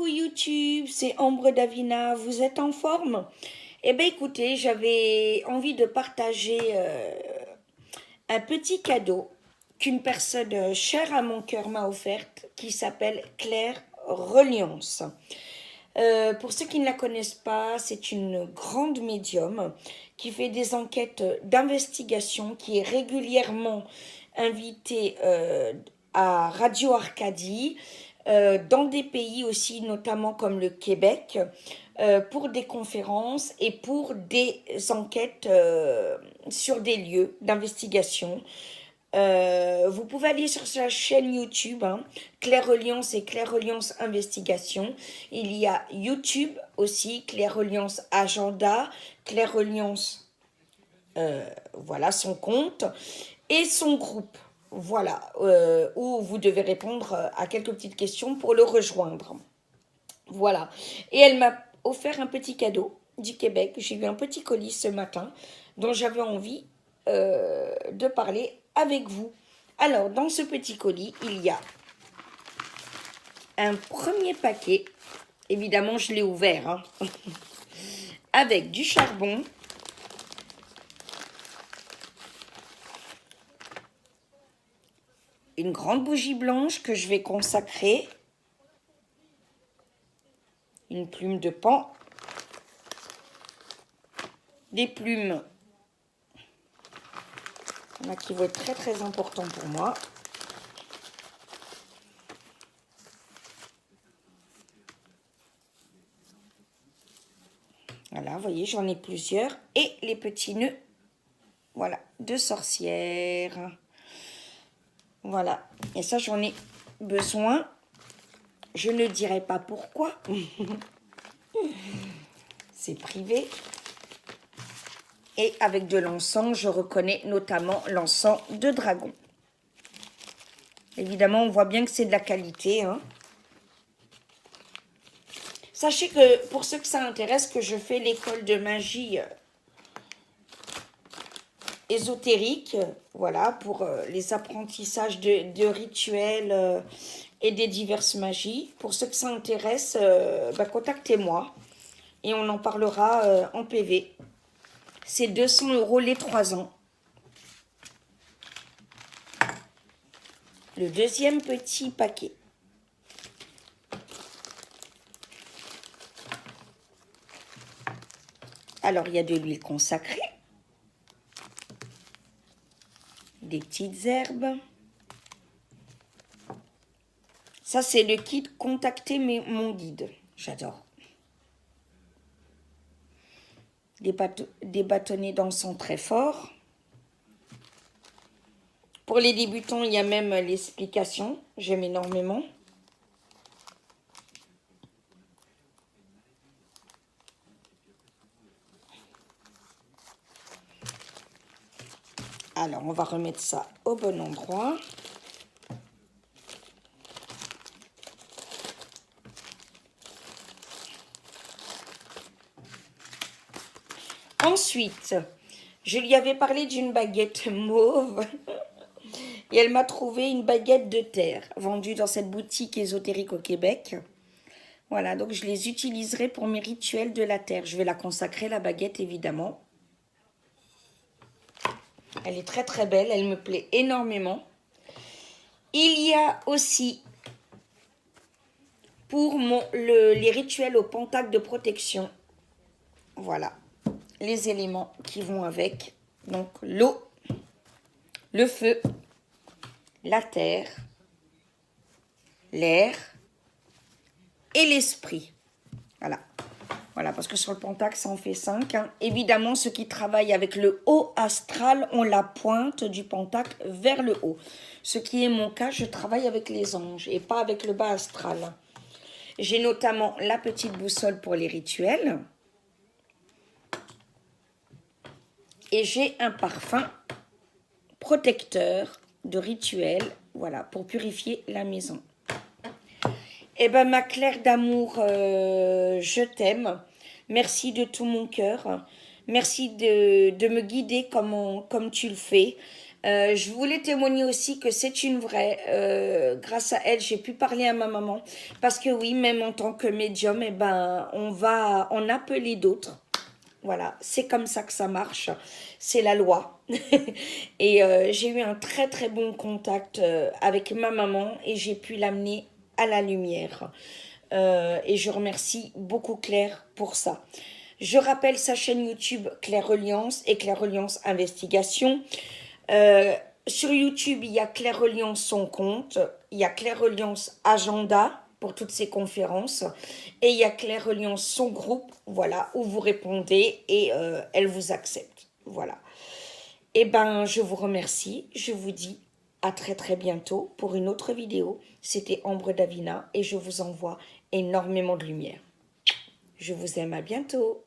Coucou YouTube, c'est Ambre Davina, vous êtes en forme? Eh bien écoutez, j'avais envie de partager un petit cadeau qu'une personne chère à mon cœur m'a offerte qui s'appelle Claire Reliance. Pour ceux qui ne la connaissent pas, c'est une grande médium qui fait des enquêtes d'investigation, qui est régulièrement invitée à Radio Arcadie, dans des pays aussi, notamment comme le Québec, pour des conférences et pour des enquêtes sur des lieux d'investigation. Vous pouvez aller sur sa chaîne YouTube, hein, Claire Reliance et Claire Reliance Investigation. Il y a YouTube aussi, Claire Reliance Agenda, Claire Reliance, voilà son compte, et son groupe. Voilà, où vous devez répondre à quelques petites questions pour le rejoindre. Voilà. Et elle m'a offert un petit cadeau du Québec. J'ai eu un petit colis ce matin dont j'avais envie de parler avec vous. Alors, dans ce petit colis, il y a un premier paquet. Évidemment, je l'ai ouvert, hein, avec du charbon, une grande bougie blanche que je vais consacrer, une plume de pan, des plumes là, qui vont être très très important pour moi. Voilà, vous voyez, j'en ai plusieurs. Et les petits nœuds, voilà, de sorcière. Voilà, et ça j'en ai besoin. Je ne dirai pas pourquoi. C'est privé. Et avec de l'encens, je reconnais notamment l'encens de dragon. Évidemment, on voit bien que c'est de la qualité, hein. Sachez que, pour ceux que ça intéresse, que je fais l'école de magie ésotérique, voilà, pour les apprentissages de rituels et des diverses magies. Pour ceux que ça intéresse, contactez-moi et on en parlera en PV. C'est 200 € les 3 ans. Le deuxième petit paquet. Alors, il y a de l'huile consacrée, des petites herbes. Ça, c'est le kit Contacter mon guide. J'adore. Des bâtonnets d'encens très forts. Pour les débutants, il y a même l'explication. J'aime énormément. Alors, on va remettre ça au bon endroit. Ensuite, je lui avais parlé d'une baguette mauve et elle m'a trouvé une baguette de terre vendue dans cette boutique ésotérique au Québec. Voilà, donc je les utiliserai pour mes rituels de la terre. Je vais la consacrer, la baguette, évidemment. Elle est très très belle, elle me plaît énormément. Il y a aussi, pour les rituels au pentacle de protection, voilà, les éléments qui vont avec. Donc l'eau, le feu, la terre, l'air et l'esprit. Voilà. Voilà, parce que sur le pentacle, ça en fait 5. Hein. Évidemment, ceux qui travaillent avec le haut astral ont la pointe du pentacle vers le haut. Ce qui est mon cas, je travaille avec les anges et pas avec le bas astral. J'ai notamment la petite boussole pour les rituels. Et j'ai un parfum protecteur de rituel, voilà, pour purifier la maison. Eh bien, ma Claire d'amour, je t'aime. Merci de tout mon cœur. Merci de me guider comme tu le fais. Je voulais témoigner aussi que c'est une vraie. Grâce à elle, j'ai pu parler à ma maman. Parce que oui, même en tant que médium, eh ben, on va en appeler d'autres. Voilà, c'est comme ça que ça marche. C'est la loi. Et j'ai eu un très très bon contact avec ma maman et j'ai pu l'amener à la lumière. Et je remercie beaucoup Claire pour ça. Je rappelle sa chaîne YouTube Claire Reliance et Claire Reliance Investigation. Euh, sur YouTube, il y a Claire Reliance son compte, il y a Claire Reliance Agenda pour toutes ses conférences, et il y a Claire Reliance son groupe, voilà, où vous répondez et elle vous accepte. Voilà. Eh ben, je vous remercie, je vous dis à très très bientôt pour une autre vidéo. C'était Ambre Davina et je vous envoie énormément de lumière. Je vous aime, à bientôt.